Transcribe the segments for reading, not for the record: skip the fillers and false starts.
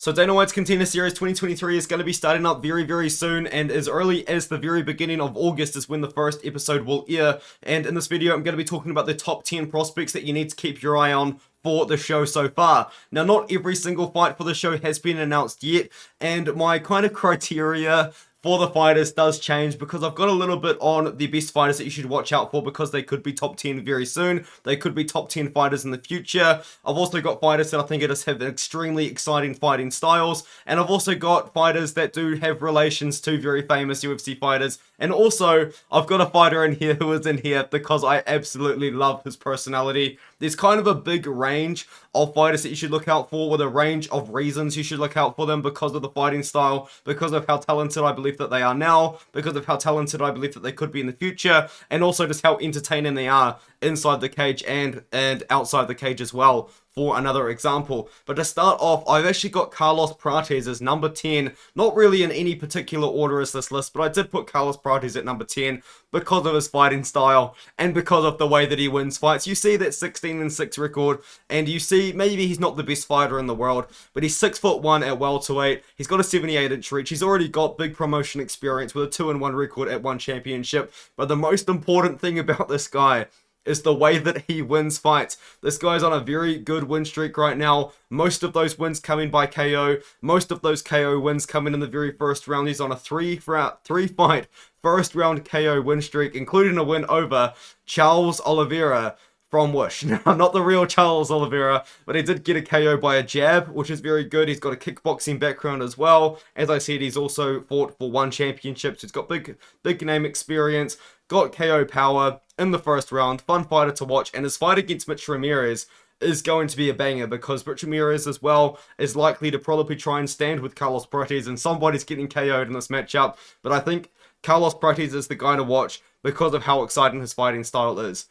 So Dana White's Contender Series 2023 is going to be starting up very soon, and as early as the very beginning of August is when the first episode will air. And in this video I'm going to be talking about the top 10 prospects that you need to keep your eye on for the show so far. Now, not every single fight for the show has been announced yet, and my kind of criteria for the fighters does change because I've got a little bit on the best fighters that you should watch out for because they could be top 10 very soon. They could be top 10 fighters in the future. I've also got fighters that I think just have extremely exciting fighting styles, and I've also got fighters that do have relations to very famous UFC fighters. And also, I've got a fighter in here who is in here because I absolutely love his personality. There's kind of a big range of fighters that you should look out for, with a range of reasons you should look out for them because of the fighting style, because of how talented I believe that they are now, because of how talented I believe that they could be in the future, and also just how entertaining they are inside the cage and outside the cage as well, for another example. But to start off, I've actually got Carlos Prates as number 10, not really in any particular order as this list, but I did put Carlos Prates at number 10 because of his fighting style and because of the way that he wins fights. You see that 16-6 record, and you see maybe he's not the best fighter in the world, but he's 6'1" at welterweight. He's got a 78-inch reach. He's already got big promotion experience with a 2-1 record at one championship. But the most important thing about this guy is the way that he wins fights. This guy's on a very good win streak right now. Most of those wins coming by KO. Most of those KO wins coming in the very first round. He's on a three-fight first round KO win streak, including a win over Charles Oliveira from Wish. Now, not the real Charles Oliveira, but he did get a KO by a jab, which is very good. He's got a kickboxing background as well. As I said, he's also fought for one championship, so he's got big name experience, got KO power in the first round. Fun fighter to watch, and his fight against Mitch Ramirez is going to be a banger because Mitch Ramirez as well is likely to probably try and stand with Carlos Prates, and somebody's getting KO'd in this matchup. But I think Carlos Prates is the guy to watch because of how exciting his fighting style is.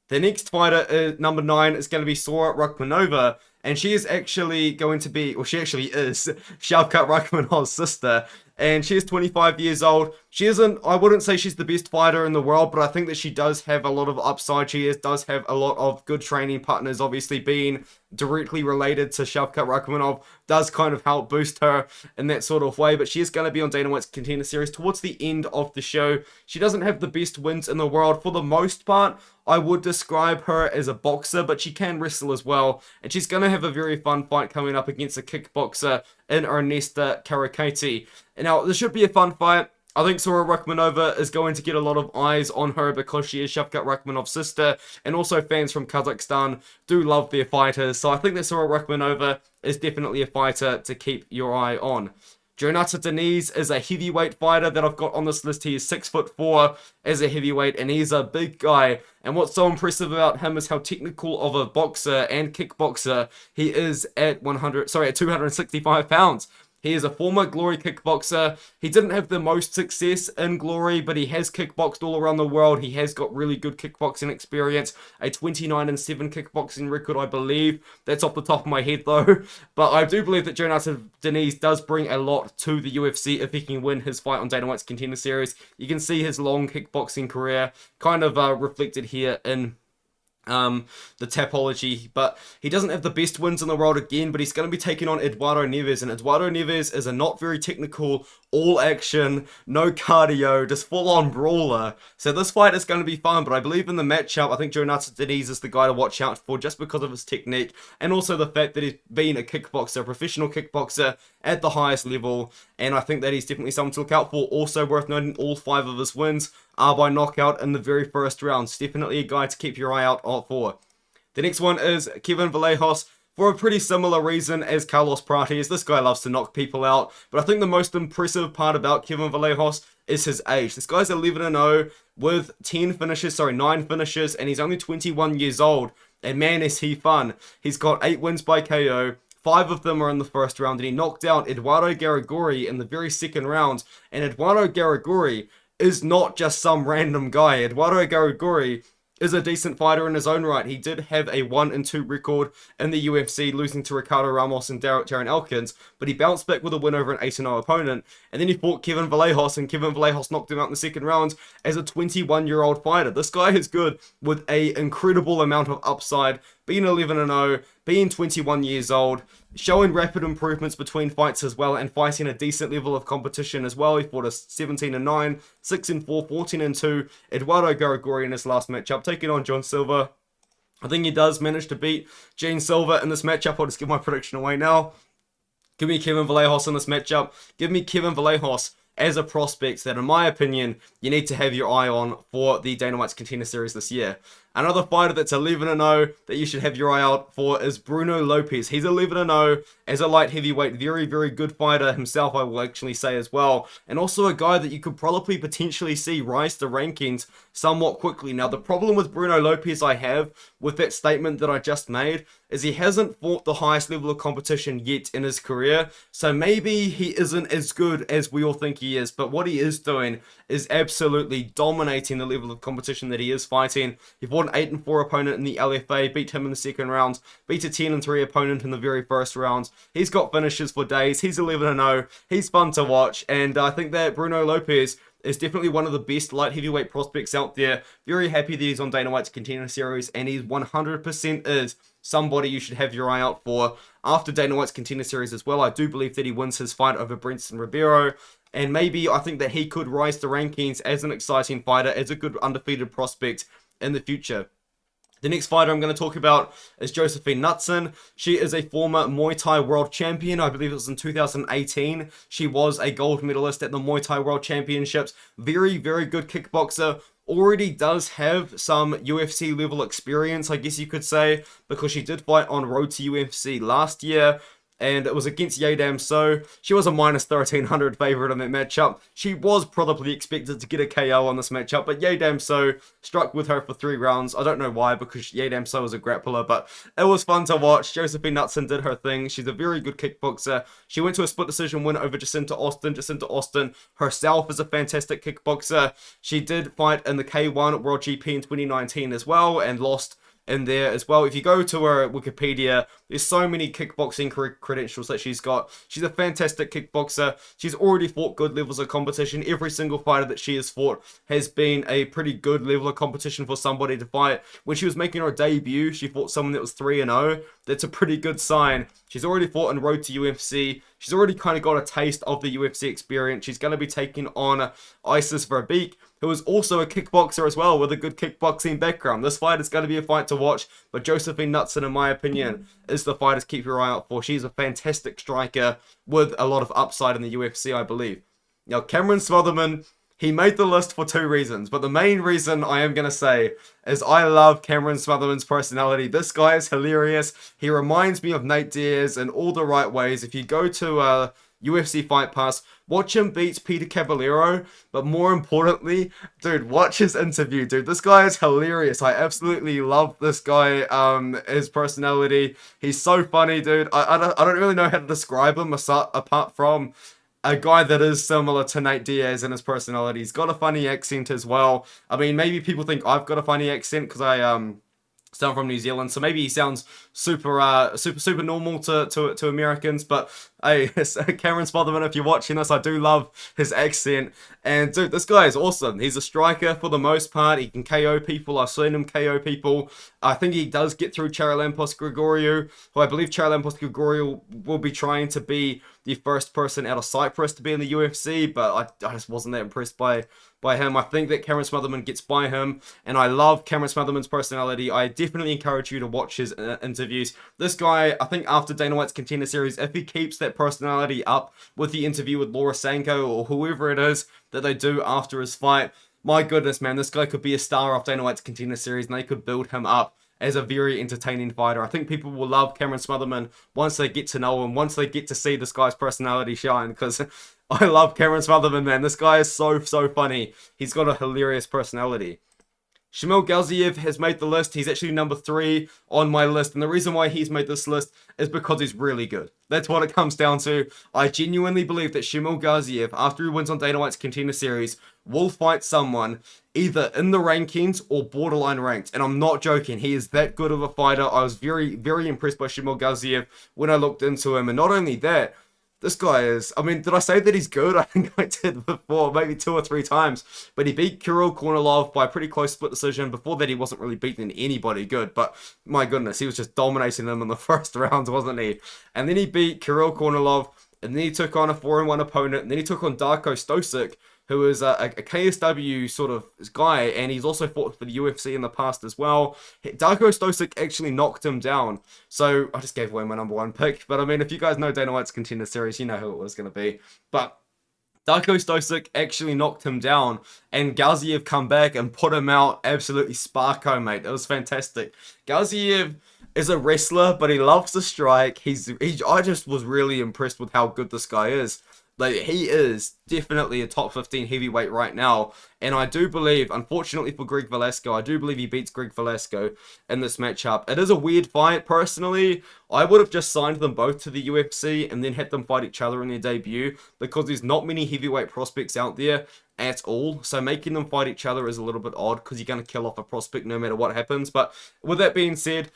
The next fighter, number 9, is going to be Sawa Rukmanova, and she is actually going to be, well, she actually is Shavkat Rakhmonov's sister, and she is 25 years old. She isn't, I wouldn't say she's the best fighter in the world, but I think that she does have a lot of upside. Does have a lot of good training partners. Obviously, being directly related to Shavkat Rakhmonov does kind of help boost her in that sort of way, but she is going to be on Dana White's Contender Series towards the end of the show. She doesn't have the best wins in the world for the most part. I would describe her as a boxer, but she can wrestle as well, and she's going to have a very fun fight coming up against a kickboxer in Ernesta Karakati. And now, this should be a fun fight. I think Sawa Rukmanova is going to get a lot of eyes on her because she is Shavkat Rakhmonov's sister, and also fans from Kazakhstan do love their fighters, so I think that Sawa Rukmanova is definitely a fighter to keep your eye on. Denise is a heavyweight fighter that I've got on this list. He is 6'4" as a heavyweight, and he's a big guy. And what's so impressive about him is how technical of a boxer and kickboxer he is at 265 pounds. He is a former Glory kickboxer. He didn't have the most success in Glory, but he has kickboxed all around the world. He has got really good kickboxing experience. A 29-7 kickboxing record, I believe. That's off the top of my head, though. But I do believe that Denise does bring a lot to the UFC if he can win his fight on Dana White's Contender Series. You can see his long kickboxing career kind of reflected here in the topology, but he doesn't have the best wins in the world again, but he's going to be taking on Eduardo Neves, and Eduardo Neves is a not very technical, all action, no cardio, just full on brawler. So this fight is going to be fun, but I believe in the matchup, I think Denise is the guy to watch out for just because of his technique, and also the fact that he's been a kickboxer, a professional kickboxer at the highest level, and I think that he's definitely someone to look out for. Also worth noting, all 5 of his wins are by knockout in the very first rounds. Definitely a guy to keep your eye out for. The next one is Kevin Vallejo, for a pretty similar reason as Carlos Prates. This guy loves to knock people out, but I think the most impressive part about Kevin Vallejo is his age. This guy's 11-0 with 9 finishes, and he's only 21 years old, and man is he fun. He's got 8 wins by KO. 5 of them are in the first round, and he knocked out Eduardo Garaguri in the very second round. And Eduardo Garaguri is not just some random guy. Eduardo Garaguri is a decent fighter in his own right. He did have a 1-2 record in the UFC, losing to Ricardo Ramos and Darren Elkins, but he bounced back with a win over an 8-0 opponent, and then he fought Kevin Vallejo, and Kevin Vallejo knocked him out in the second round as a 21-year-old fighter. This guy is good with an incredible amount of upside, being 11-0, being 21 years old, showing rapid improvements between fights as well, and fighting a decent level of competition as well. He fought a 17-9, 6-4, 14-2 Eduardo Garagori in his last matchup, taking on John Silva. I think he does manage to beat Gene Silva in this matchup. I'll just give my prediction away now. Give me Kevin Vallejos in this matchup. Give me Kevin Vallejos as a prospect that, in my opinion, you need to have your eye on for the Dana White's Contender Series this year. Another fighter that's 11-0 that you should have your eye out for is Bruno Lopez. He's 11-0 as a light heavyweight. Very, very good fighter himself, I will actually say as well. And also a guy that you could probably potentially see rise the rankings somewhat quickly. Now, the problem with Bruno Lopez I have with that statement that I just made is he hasn't fought the highest level of competition yet in his career. So maybe he isn't as good as we all think he is. But what he is doing is absolutely dominating the level of competition that he is fighting. He fought an 8-4 opponent in the LFA, beat him in the second round, beat a 10-3 opponent in the very first round. He's got finishes for days. He's 11-0. He's fun to watch. And I think that Bruno Lopez is definitely one of the best light heavyweight prospects out there. Very happy that he's on Dana White's Contender Series, and he 100% is somebody you should have your eye out for after Dana White's Contender Series as well. I do believe that he wins his fight over Brenton Ribeiro, and maybe I think that he could rise the rankings as an exciting fighter, as a good undefeated prospect in the future. The next fighter I'm going to talk about is Josephine Nutson. She is a former Muay Thai World Champion. I believe it was in 2018. She was a gold medalist at the Muay Thai World Championships. Very, very good kickboxer. Already does have some UFC level experience, I guess you could say, because she did fight on Road to UFC last year. And it was against Yadam So. She was a minus 1300 favorite in that matchup. She was probably expected to get a KO on this matchup, but Yadam So struck with her for 3 rounds. I don't know why, because Yadam So was a grappler, but it was fun to watch. Josephine Nutson did her thing. She's a very good kickboxer. She went to a split decision win over Jacinta Austin. Jacinta Austin herself is a fantastic kickboxer. She did fight in the K1 World GP in 2019 as well, and lost in there as well. If you go to her Wikipedia, there's so many kickboxing credentials that she's got. She's a fantastic kickboxer. She's already fought good levels of competition. Every single fighter that she has fought has been a pretty good level of competition for somebody to fight. When she was making her debut, she fought someone that was 3-0. That's a pretty good sign. She's already fought on Road to UFC. She's already kind of got a taste of the UFC experience. She's going to be taking on Isis Verbeek, who is also a kickboxer as well with a good kickboxing background. This fight is going to be a fight to watch, but Josephine Nutson, in my opinion, is the fighter to keep your eye out for. She's a fantastic striker with a lot of upside in the UFC, I believe. Now, Cameron Smitherman, he made the list for 2 reasons, but the main reason I am going to say is I love Cameron Smitherman's personality. This guy is hilarious. He reminds me of Nate Diaz in all the right ways. If you go to UFC Fight Pass, watch him beat Peter Caballero, but more importantly, dude, watch his interview, dude. This guy is hilarious. I absolutely love this guy, his personality. He's so funny, dude. I don't really know how to describe him apart from a guy that is similar to Nate Diaz in his personality. He's got a funny accent as well. I mean, maybe people think I've got a funny accent because I sound from New Zealand, so maybe he sounds super normal to Americans, but hey, Cameron Smitherman, if you're watching this, I do love his accent, and dude, this guy is awesome. He's a striker for the most part. He can KO people. I've seen him KO people. I think he does get through Charalampos Grigoriou, who I believe Charalampos Grigoriou will be trying to be the first person out of Cyprus to be in the UFC, but I just wasn't that impressed by him. I think that Cameron Smitherman gets by him, and I love Cameron Smitherman's personality. I definitely encourage you to watch his interviews. This guy, I think after Dana White's Contender Series, if he keeps that personality up with the interview with Laura Sanko or whoever it is that they do after his fight, my goodness, man, this guy could be a star of Dana White's Contender Series, and they could build him up as a very entertaining fighter. I think people will love Cameron Smitherman once they get to know him, once they get to see this guy's personality shine, because I love Cameron Smitherman, man. This guy is so funny. He's got a hilarious personality. Shamil Gaziev has made the list. He's actually number 3 on my list. And the reason why he's made this list is because he's really good. That's what it comes down to. I genuinely believe that Shamil Gaziev, after he wins on Dana White's Contender Series, will fight someone either in the rankings or borderline ranked. And I'm not joking. He is that good of a fighter. I was very, very impressed by Shamil Gaziev when I looked into him. And not only that, This guy is, I mean, did I say that he's good? I think I did before, maybe 2 or 3 times. But he beat Kirill Kornilov by a pretty close split decision. Before that, he wasn't really beating anybody good. But my goodness, he was just dominating them in the first rounds, wasn't he? And then he beat Kirill Kornilov. And then he took on a 4-1 opponent. And then he took on Darko Stosic, who is a KSW sort of guy, and he's also fought for the UFC in the past as well. Darko Stosic actually knocked him down. So I just gave away my #1 pick. But I mean, if you guys know Dana White's Contender Series, you know who it was going to be. But Darko Stosic actually knocked him down, and Gaziev come back and put him out absolutely sparko, mate. It was fantastic. Gaziev is a wrestler, but he loves to strike. I just was really impressed with how good this guy is. Like, he is definitely a top 15 heavyweight right now. And I do believe, unfortunately for Greg Velasco, I do believe he beats Greg Velasco in this matchup. It is a weird fight, personally. I would have just signed them both to the UFC and then had them fight each other in their debut, because there's not many heavyweight prospects out there at all. So making them fight each other is a little bit odd, because you're going to kill off a prospect no matter what happens. But with that being said,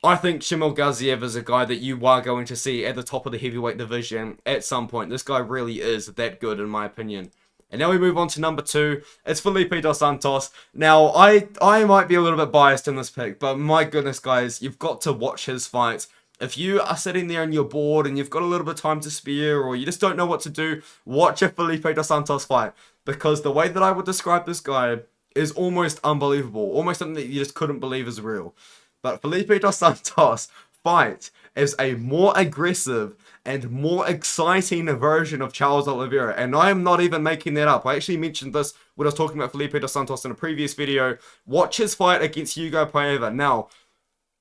I think Shamil Gaziev is a guy that you are going to see at the top of the heavyweight division at some point. This guy really is that good, in my opinion. And now we move on to number 2. It's Felipe dos Santos. Now, I might be a little bit biased in this pick, but my goodness, guys, you've got to watch his fights. If you are sitting there and you're bored and you've got a little bit of time to spare, or you just don't know what to do, watch a Felipe dos Santos fight. Because the way that I would describe this guy is almost unbelievable. Almost something that you just couldn't believe is real. But Felipe dos Santos fight is a more aggressive and more exciting version of Charles Oliveira. And I am not even making that up. I actually mentioned this when I was talking about Felipe dos Santos in a previous video. Watch his fight against Hugo Paiva. Now,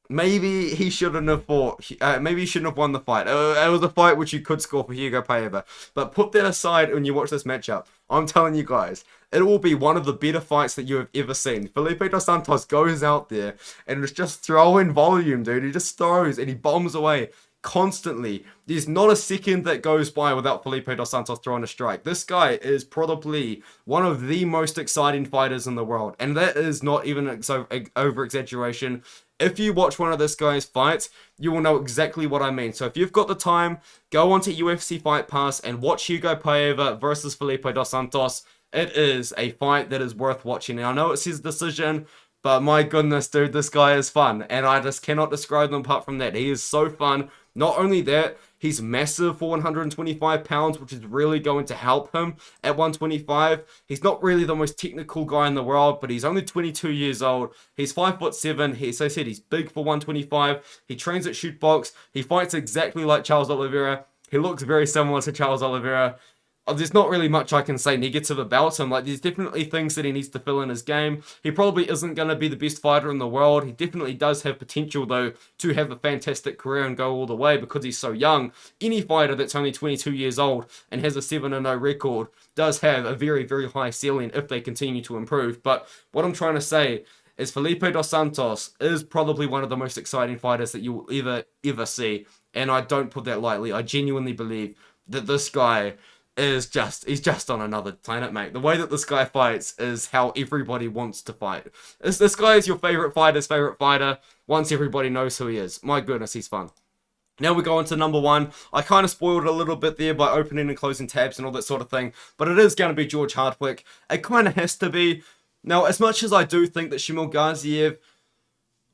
maybe he shouldn't have fought. Maybe he shouldn't have won the fight. It was a fight which you could score for Hugo Paiva. But put that aside when you watch this matchup. I'm telling you guys, it will be one of the better fights that you have ever seen. Felipe dos Santos goes out there and is just throwing volume, dude. He just throws and he bombs away constantly. There's not a second that goes by without Felipe dos Santos throwing a strike. This guy is probably one of the most exciting fighters in the world. And that is not even over-exaggeration. If you watch one of this guy's fights, you will know exactly what I mean. So if you've got the time, go onto UFC Fight Pass and watch Hugo Paiva versus Felipe dos Santos. It is a fight that is worth watching. And I know it's his decision, but my goodness, dude, this guy is fun. And I just cannot describe him apart from that. He is so fun. Not only that, he's massive for 125 pounds, which is really going to help him at 125. He's not really the most technical guy in the world, but he's only 22 years old. He's 5'7". As I said, he's big for 125. He trains at Shoot Box. He fights exactly like Charles Oliveira. He looks very similar to Charles Oliveira. There's not really much I can say negative about him. Like, there's definitely things that he needs to fill in his game. He probably isn't going to be the best fighter in the world. He definitely does have potential, though, to have a fantastic career and go all the way because he's so young. Any fighter that's only 22 years old and has a 7-0 record does have a very, very high ceiling if they continue to improve. But what I'm trying to say is Felipe dos Santos is probably one of the most exciting fighters that you will ever see. And I don't put that lightly. I genuinely believe that this guy he's just on another planet, mate. The way that this guy fights is how everybody wants to fight. This guy is your favorite fighter's favorite fighter once everybody knows who he is. My goodness, he's fun. Now we go on to number 1. I kind of spoiled it a little bit there by opening and closing tabs and all that sort of thing, but it is going to be George Hardwick. It kind of has to be. Now, as much as I do think that Shamil Gaziev,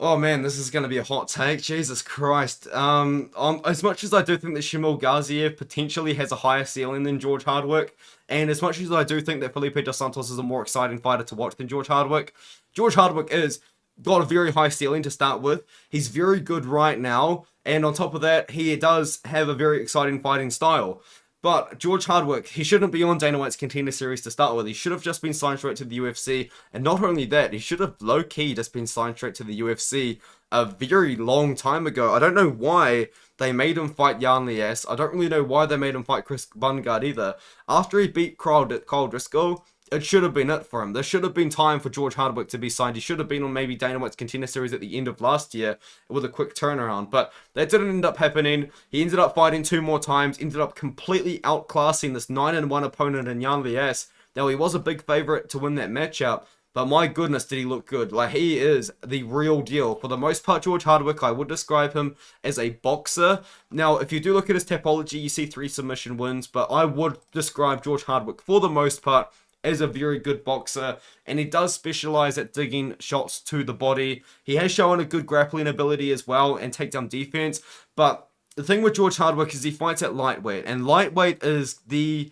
oh man, this is going to be a hot take. Jesus Christ. As much as I do think that Shamil Gaziev potentially has a higher ceiling than George Hardwick, and as much as I do think that Felipe dos Santos is a more exciting fighter to watch than George Hardwick is got a very high ceiling to start with. He's very good right now, and on top of that, he does have a very exciting fighting style. But George Hardwick, he shouldn't be on Dana White's Contender Series to start with. He should have just been signed straight to the UFC. And not only that, he should have low-key just been signed straight to the UFC a very long time ago. I don't know why they made him fight Jan Lias. I don't really know why they made him fight Chris Bungard either. After he beat Carl Driscoll, it should have been it for him. There should have been time for George Hardwick to be signed. He should have been on maybe Dana White's Contender Series at the end of last year with a quick turnaround. But that didn't end up happening. He ended up fighting 2 more times. Ended up completely outclassing this 9-1 opponent in Jan Lias. Now, he was a big favorite to win that matchup. but my goodness, did he look good. Like, he is the real deal. For the most part, George Hardwick, I would describe him as a boxer. Now, if you do look at his topology, you see 3 submission wins, but I would describe George Hardwick, for the most part, as a very good boxer, and he does specialize at digging shots to the body. He has shown a good grappling ability as well and takedown defense, but the thing with George Hardwick is he fights at lightweight, and lightweight is the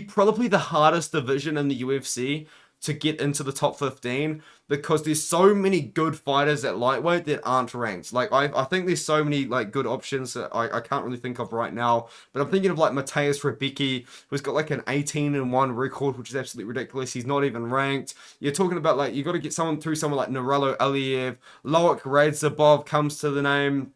probably the hardest division in the UFC to get into the top 15, because there's so many good fighters at lightweight that aren't ranked. Like, I think there's so many, like, good options that I can't really think of right now, but I'm thinking of, like, Mateusz Rebecki, who's got, like, an 18-1 record, which is absolutely ridiculous. He's not even ranked. You're talking about, like, you got to get someone like Narelo Aliev, Loic Radzhabov comes to the name.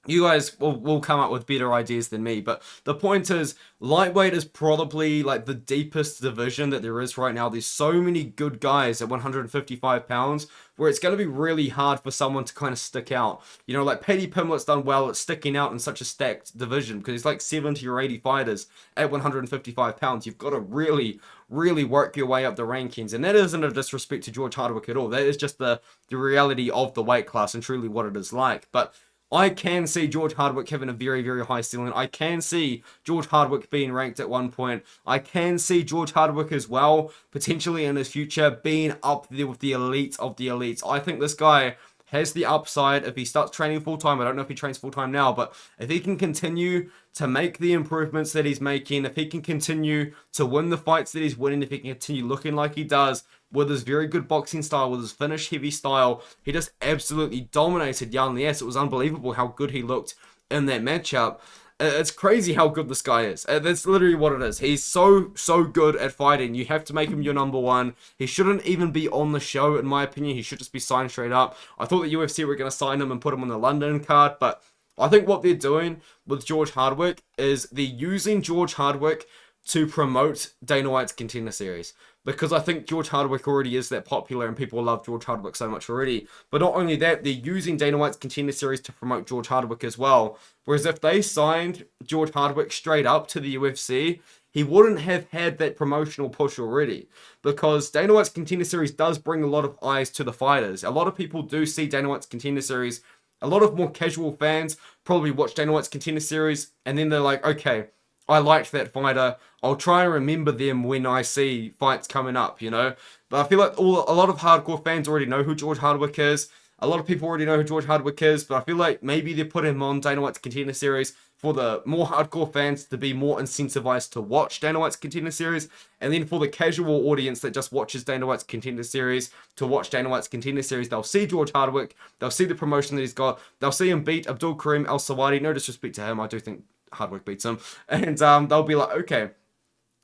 You guys will come up with better ideas than me, but the point is, lightweight is probably like the deepest division that there is right now. There's so many good guys at 155 pounds where it's going to be really hard for someone to kind of stick out. You know, like Paddy Pimblett's done well at sticking out in such a stacked division because it's like 70 or 80 fighters at 155 pounds. You've got to really work your way up the rankings, and that isn't a disrespect to George Hardwick at all. That is just the reality of the weight class and truly what it is like. But I can see George Hardwick having a very, very high ceiling. I can see George Hardwick being ranked at one point. I can see George Hardwick as well, potentially in his future, being up there with the elite of the elites. I think this guy has the upside if he starts training full-time. I don't know if he trains full-time now, but if he can continue to make the improvements that he's making, if he can continue to win the fights that he's winning, if he can continue looking like he does, with his very good boxing style, with his finish heavy style, he just absolutely dominated Jan Lies. It was unbelievable how good he looked in that matchup. It's crazy how good this guy is. That's literally what it is. He's so good at fighting. You have to make him your number one. He shouldn't even be on the show, in my opinion. He should just be signed straight up. I thought the UFC were going to sign him and put him on the London card, but I think what they're doing with George Hardwick is they're using George Hardwick to promote Dana White's Contender Series. Because I think George Hardwick already is that popular and people love George Hardwick so much already. But not only that, they're using Dana White's Contender Series to promote George Hardwick as well. Whereas if they signed George Hardwick straight up to the UFC, he wouldn't have had that promotional push already. Because Dana White's Contender Series does bring a lot of eyes to the fighters. A lot of people do see Dana White's Contender Series. A lot of more casual fans probably watch Dana White's Contender Series and then they're like, okay, I liked that fighter. I'll try and remember them when I see fights coming up, you know? But I feel like a lot of hardcore fans already know who George Hardwick is. A lot of people already know who George Hardwick is, but I feel like maybe they put him on Dana White's Contender Series for the more hardcore fans to be more incentivized to watch Dana White's Contender Series, and then for the casual audience that just watches Dana White's Contender Series to watch Dana White's Contender Series, they'll see George Hardwick, they'll see the promotion that he's got, they'll see him beat Abdul Karim Al-Sawadi. No disrespect to him, I do think Hardwick beats him, and they'll be like, okay,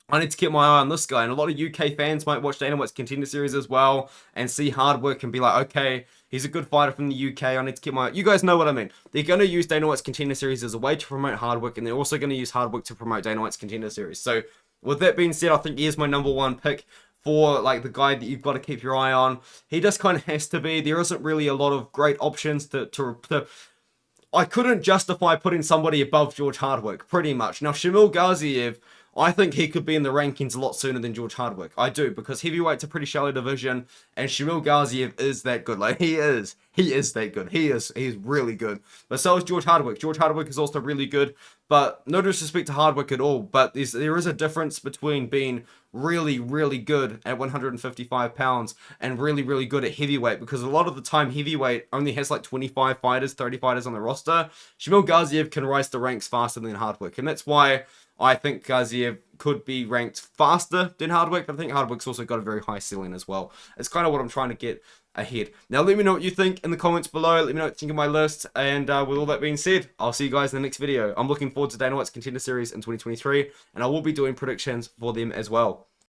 I need to keep my eye on this guy. And a lot of UK fans might watch Dana White's Contender Series as well and see Hardwick and be like, okay, he's a good fighter from the UK. I need to keep my eye. You guys know what I mean. They're going to use Dana White's Contender Series as a way to promote Hardwick, and they're also going to use Hardwick to promote Dana White's Contender Series. So with that being said, I think he is my number one pick for like the guy that you've got to keep your eye on. He just kind of has to be. There isn't really a lot of great options to I couldn't justify putting somebody above George Hardwick, pretty much. Now, Shamil Gaziev, I think he could be in the rankings a lot sooner than George Hardwick. I do, because heavyweight's a pretty shallow division, and Shamil Gaziev is that good. Like, he is that good. He's really good. But so is George Hardwick. George Hardwick is also really good, but no disrespect to Hardwick at all, but there is a difference between being really good at 155 pounds and really good at heavyweight, because a lot of the time heavyweight only has like 25 fighters, 30 fighters on the roster. Shamil Gaziev can rise the ranks faster than Hardwick, and that's why I think Gaziev could be ranked faster than Hardwick, but I think Hardwick's also got a very high ceiling as well. It's kind of what I'm trying to get ahead. Now, let me know what you think in the comments below. Let me know what you think of my list. And with all that being said, I'll see you guys in the next video. I'm looking forward to Dana White's Contender Series in 2023, and I will be doing predictions for them as well.